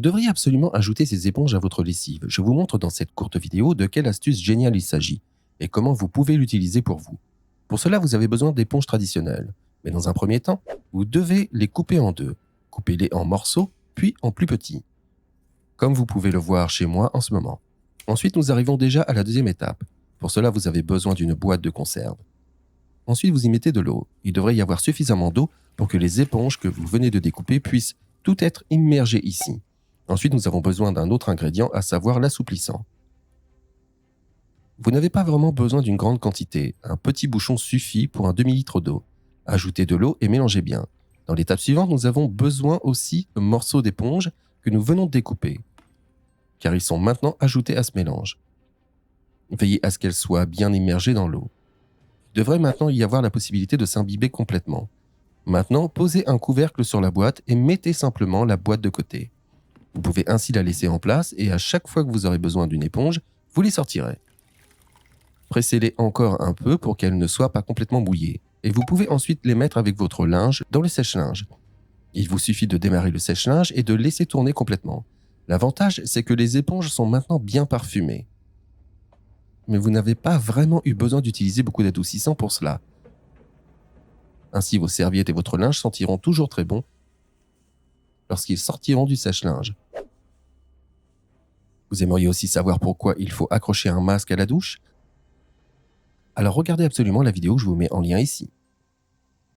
devriez absolument ajouter ces éponges à votre lessive. Je vous montre dans cette courte vidéo de quelle astuce géniale il s'agit et comment vous pouvez l'utiliser pour vous. Pour cela, vous avez besoin d'éponges traditionnelles. Mais dans un premier temps, vous devez les couper en deux. Coupez-les en morceaux, puis en plus petits, comme vous pouvez le voir chez moi en ce moment. Ensuite, nous arrivons déjà à la deuxième étape. Pour cela, vous avez besoin d'une boîte de conserve. Ensuite, vous y mettez de l'eau. Il devrait y avoir suffisamment d'eau pour que les éponges que vous venez de découper puissent tout être immergées ici. Ensuite, nous avons besoin d'un autre ingrédient, à savoir l'assouplissant. Vous n'avez pas vraiment besoin d'une grande quantité. Un petit bouchon suffit pour un demi-litre d'eau. Ajoutez de l'eau et mélangez bien. Dans l'étape suivante, nous avons besoin aussi de morceaux d'éponge que nous venons de découper, car ils sont maintenant ajoutés à ce mélange. Veillez à ce qu'elles soient bien immergées dans l'eau. Il devrait maintenant y avoir la possibilité de s'imbiber complètement. Maintenant, posez un couvercle sur la boîte et mettez simplement la boîte de côté. Vous pouvez ainsi la laisser en place et à chaque fois que vous aurez besoin d'une éponge, vous les sortirez. Pressez-les encore un peu pour qu'elles ne soient pas complètement mouillées et vous pouvez ensuite les mettre avec votre linge dans le sèche-linge. Il vous suffit de démarrer le sèche-linge et de laisser tourner complètement. L'avantage, c'est que les éponges sont maintenant bien parfumées. Mais vous n'avez pas vraiment eu besoin d'utiliser beaucoup d'adoucissant pour cela. Ainsi, vos serviettes et votre linge sentiront toujours très bon lorsqu'ils sortiront du sèche-linge. Vous aimeriez aussi savoir pourquoi il faut accrocher un masque à la douche? Alors regardez absolument la vidéo que je vous mets en lien ici.